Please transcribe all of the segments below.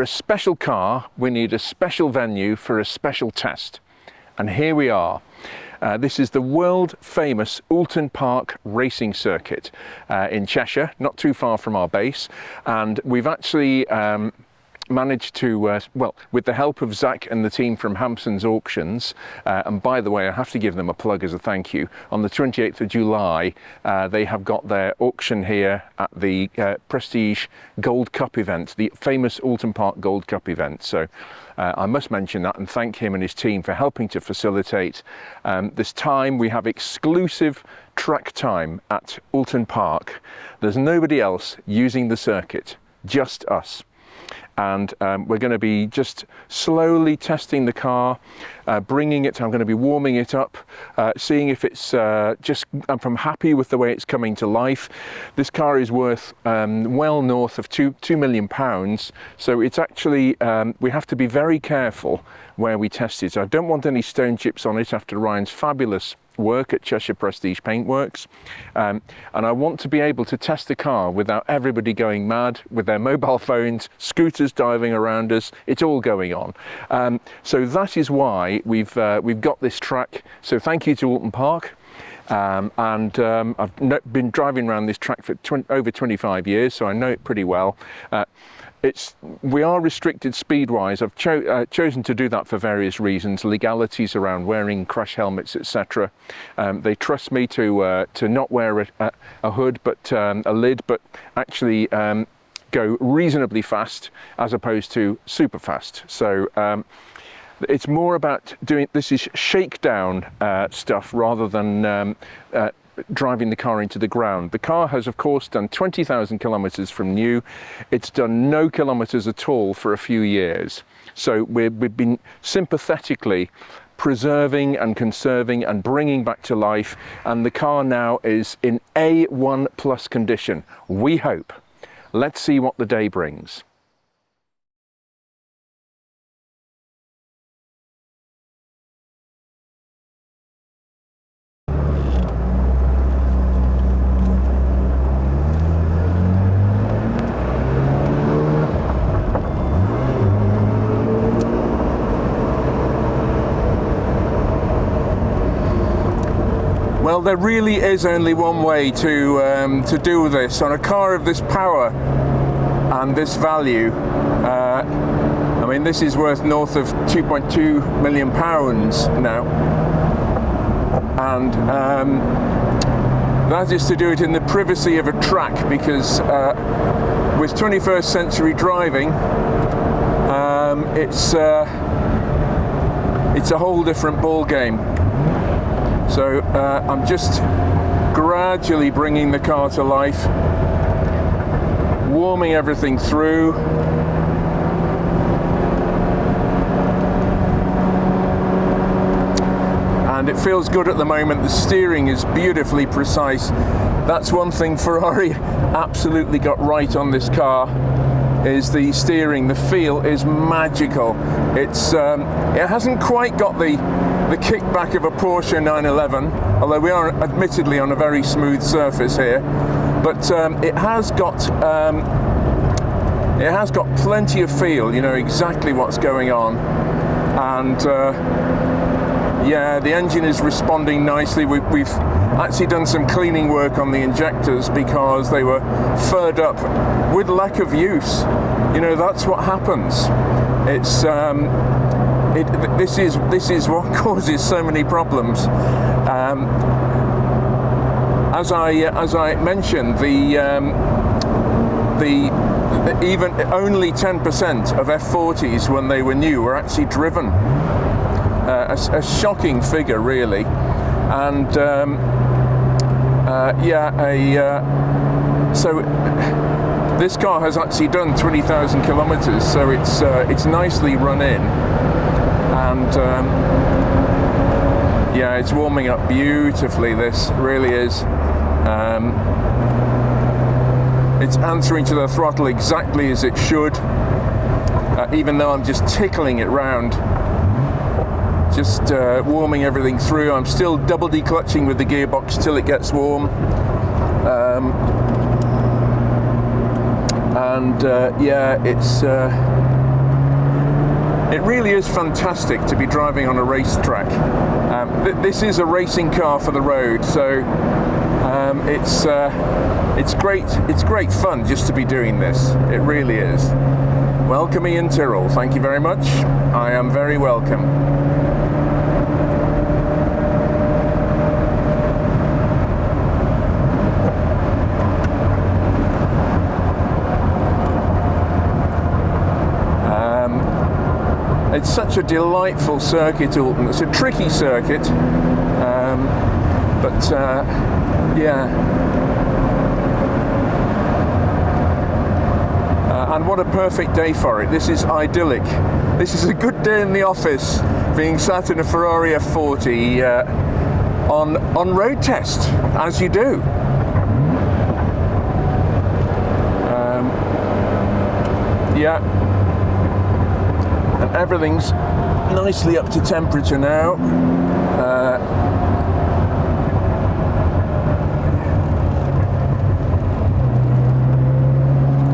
a special car, we need a special venue for a special test. And here we are. This is the world famous Oulton Park racing circuit in Cheshire, not too far from our base. And we've actually managed to, well, with the help of Zach and the team from Hampson's Auctions, and by the way, I have to give them a plug as a thank you, on the 28th of July, they have got their auction here at the Prestige Gold Cup event, the famous Oulton Park Gold Cup event. So I must mention that and thank him and his team for helping to facilitate this time. We have exclusive track time at Oulton Park. There's nobody else using the circuit, just us. And we're going to be just slowly testing the car, bringing it, I'm going to be warming it up, seeing if it's I'm happy with the way it's coming to life. This car is worth well north of £2 million, so it's actually, we have to be very careful where we test it. I don't want any stone chips on it after Ryan's fabulous work at Cheshire Prestige Paintworks, and I want to be able to test the car without everybody going mad with their mobile phones, scooters diving around us. It's all going on, so that is why we've got this track. So thank you to Oulton Park. I've been driving around this track for over 25 years, so I know it pretty well. We are restricted speed-wise. I've chosen to do that for various reasons, legalities around wearing crash helmets, etc. They trust me to not wear a hood, but a lid, but actually go reasonably fast as opposed to super fast. So it's more about doing, this is shakedown stuff rather than driving the car into the ground. The car has of course done 20,000 kilometers from new. It's done no kilometers at all for a few years. So we've been sympathetically preserving and conserving and bringing back to life, and the car now is in A1 plus condition, we hope. Let's see what the day brings. Well, there really is only one way to do this on a car of this power and this value. I mean, this is worth north of £2.2 million now, and that is to do it in the privacy of a track, because with 21st century driving, it's a whole different ball game. So I'm just gradually bringing the car to life, warming everything through. And it feels good at the moment. The steering is beautifully precise. That's one thing Ferrari absolutely got right on this car, is the steering. The feel is magical. It hasn't quite got the kickback of a Porsche 911, although we are admittedly on a very smooth surface here, but it has got plenty of feel. You know exactly what's going on, and yeah, the engine is responding nicely. We've actually done some cleaning work on the injectors because they were furred up with lack of use. You know, that's what happens. It's this is what causes so many problems. As I mentioned, even only 10% of F40s when they were new were actually driven. A shocking figure, really. And so this car has actually done 20,000 kilometers, so it's nicely run in. And yeah, it's warming up beautifully, this really is. It's answering to the throttle exactly as it should, even though I'm just tickling it round, just warming everything through. I'm still double declutching with the gearbox till it gets warm. Yeah, it's... It really is fantastic to be driving on a racetrack. This is a racing car for the road, so it's great fun just to be doing this. It really is. Welcome, Iain Tyrrell. Thank you very much. I am very welcome. It's such a delightful circuit, Oulton. It's a tricky circuit, but yeah. And what a perfect day for it. This is idyllic. This is a good day in the office, being sat in a Ferrari F40 on road test, as you do. Yeah. And everything's nicely up to temperature now.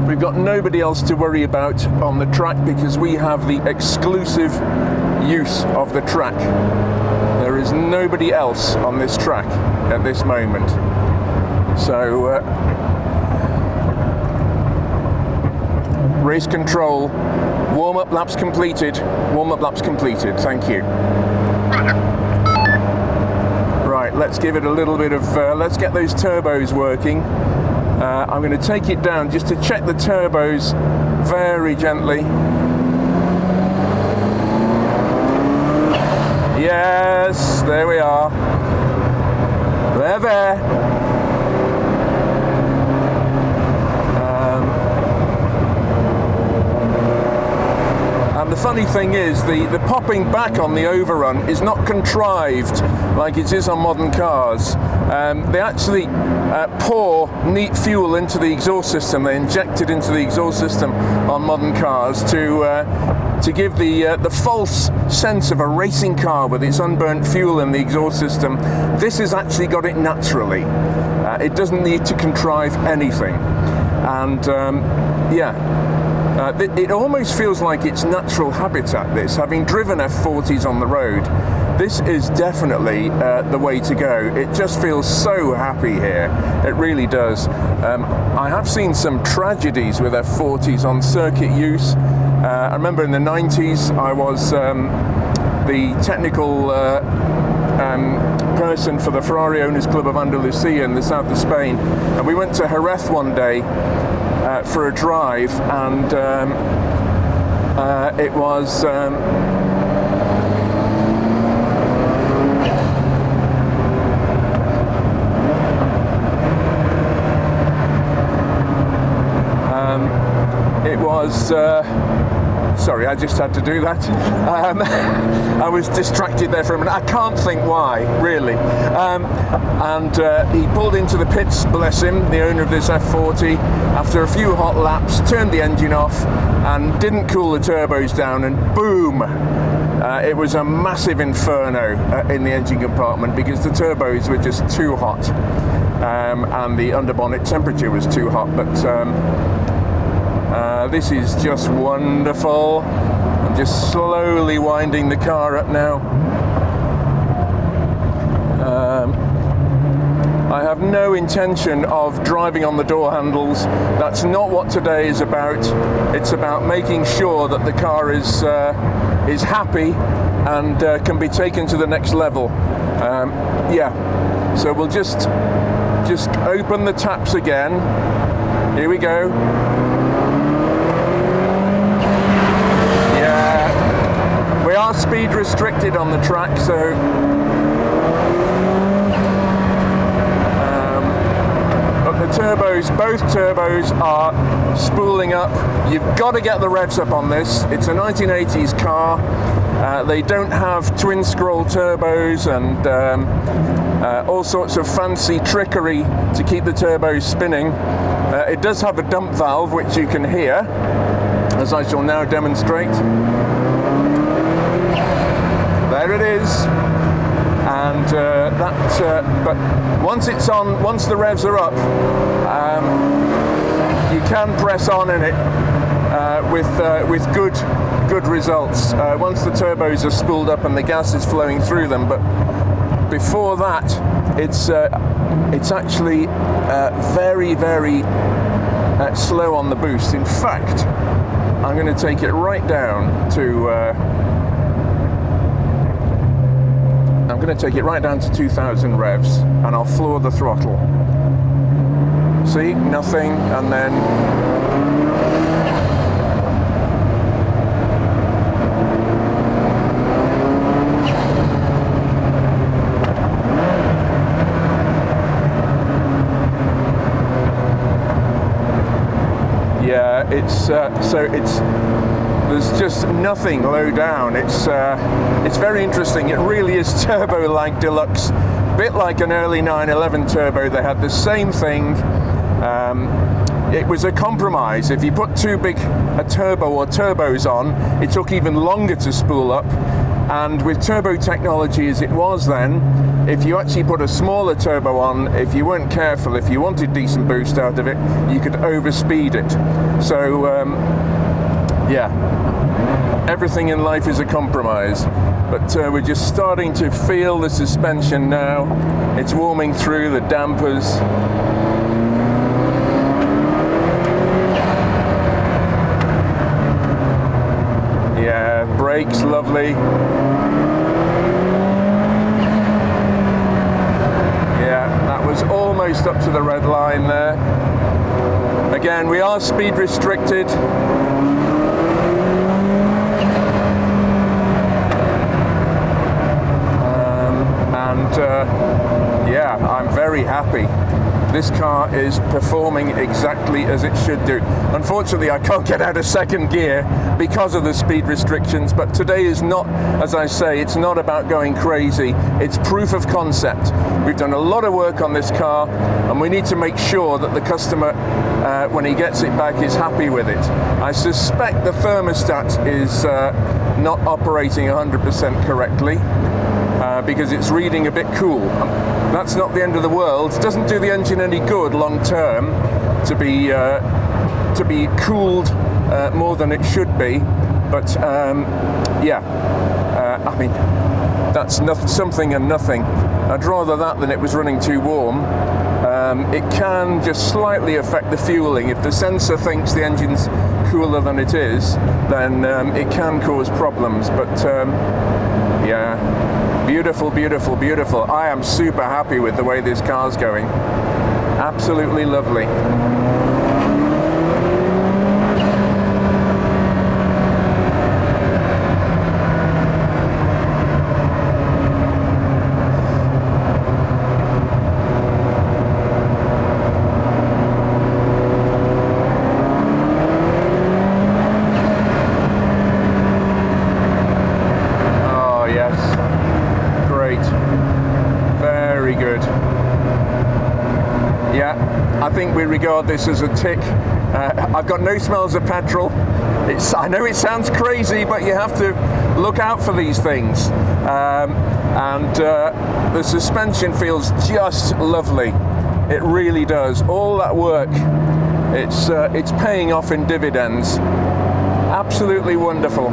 We've got nobody else to worry about on the track because we have the exclusive use of the track. There is nobody else on this track at this moment. So, race control. Warm-up laps completed. Warm-up laps completed. Thank you. Right, let's give it a little bit of... let's get those turbos working. I'm going to take it down just to check the turbos very gently. Yes, there we are. They're there. And the funny thing is, the popping back on the overrun is not contrived like it is on modern cars. They actually pour neat fuel into the exhaust system. They inject it into the exhaust system on modern cars to give the false sense of a racing car with its unburnt fuel in the exhaust system. This has actually got it naturally. It doesn't need to contrive anything. And yeah. It almost feels like its natural habitat, this. Having driven F40s on the road, this is definitely the way to go. It just feels so happy here. It really does. I have seen some tragedies with F40s on circuit use. I remember in the 90s, I was the technical person for the Ferrari Owners Club of Andalusia in the south of Spain. And we went to Jerez one day for a drive, and it was sorry, I just had to do that. I was distracted there for a minute. I can't think why, really. And he pulled into the pits, bless him, the owner of this F40, after a few hot laps, turned the engine off and didn't cool the turbos down, and boom! It was a massive inferno in the engine compartment because the turbos were just too hot, and the underbonnet temperature was too hot. But this is just wonderful. I'm just slowly winding the car up now. I have no intention of driving on the door handles. That's not what today is about. It's about making sure that the car is happy and can be taken to the next level. Yeah, so we'll just open the taps again. Here we go. Yeah, we are speed restricted on the track, so but the turbos, both turbos are spooling up. You've got to get the revs up on this. It's a 1980s car. They don't have twin scroll turbos and all sorts of fancy trickery to keep the turbos spinning. It does have a dump valve, which you can hear, as I shall now demonstrate. There it is. And but once it's on, once the revs are up, you can press on in it. with good results once the turbos are spooled up and the gas is flowing through them. But before that, it's actually very slow on the boost. In fact, I'm going to take it right down to 2,000 revs, and I'll floor the throttle. See, nothing, and then yeah, there's just nothing low down. It's very interesting. It really is turbo like deluxe, a bit like an early 911 turbo. They had the same thing. It was a compromise. If you put too big a turbo or turbos on, it took even longer to spool up. And with turbo technology as it was then, if you actually put a smaller turbo on, if you weren't careful, if you wanted decent boost out of it, you could overspeed it. So yeah, everything in life is a compromise. But we're just starting to feel the suspension now. It's warming through the dampers. Yeah, brakes, lovely. Yeah, that was almost up to the red line there. Again, we are speed restricted. Yeah, I'm very happy. This car is performing exactly as it should do. Unfortunately, I can't get out of second gear because of the speed restrictions, but today is not, as I say, it's not about going crazy. It's proof of concept. We've done a lot of work on this car, and we need to make sure that the customer, when he gets it back, is happy with it. I suspect the thermostat is not operating 100% correctly. Because it's reading a bit cool. That's not the end of the world. It doesn't do the engine any good long term to be cooled more than it should be. But yeah, I mean, that's something and nothing. I'd rather that than it was running too warm. It can just slightly affect the fueling. If the sensor thinks the engine's cooler than it is, then it can cause problems. But yeah. Beautiful, beautiful, beautiful. I am super happy with the way this car's going. Absolutely lovely. Very good. Yeah, I think we regard this as a tick. I've got no smells of petrol. I know it sounds crazy, but you have to look out for these things. The suspension feels just lovely. It really does. All that work, it's paying off in dividends. Absolutely wonderful.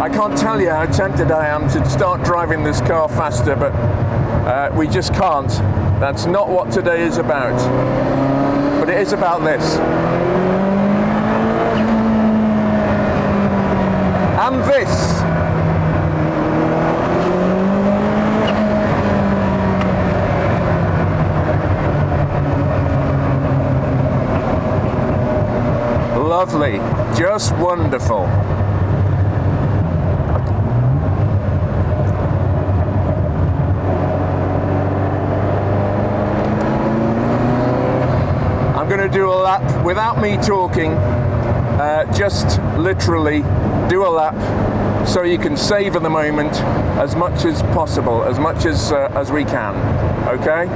I can't tell you how tempted I am to start driving this car faster, but we just can't. That's not what today is about. But it is about this. And this. Lovely. Just wonderful. I'm going to do a lap without me talking, just literally do a lap so you can savour the moment as much as possible, as much as we can, okay?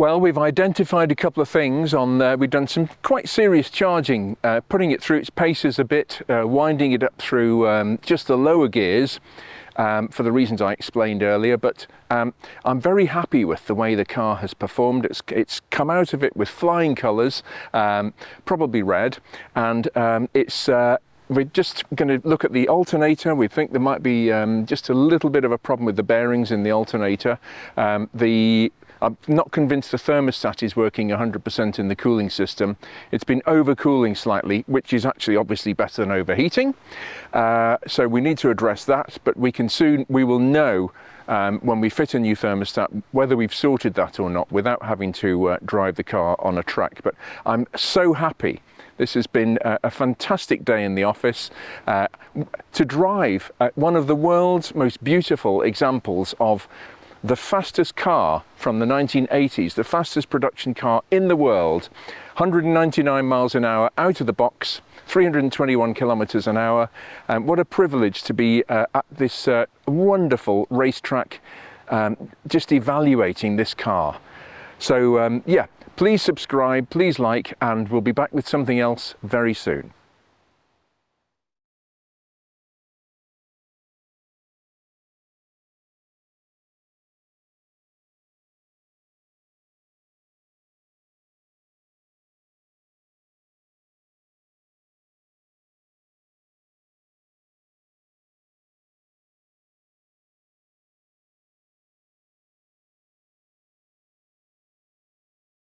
Well, we've identified a couple of things on there. We've done some quite serious charging, putting it through its paces a bit, winding it up through just the lower gears for the reasons I explained earlier. But I'm very happy with the way the car has performed. It's come out of it with flying colours, probably red, and we're just going to look at the alternator. We think there might be just a little bit of a problem with the bearings in the alternator. I'm not convinced the thermostat is working 100% in the cooling system. It's been overcooling slightly, which is actually obviously better than overheating. So we need to address that, but we will know when we fit a new thermostat whether we've sorted that or not without having to drive the car on a track. But I'm so happy. This has been a fantastic day in the office to drive one of the world's most beautiful examples of the fastest car from the 1980s, the fastest production car in the world, 199 miles an hour out of the box, 321 kilometers an hour. What a privilege to be at this wonderful racetrack, just evaluating this car. So yeah, please subscribe, please like, and we'll be back with something else very soon.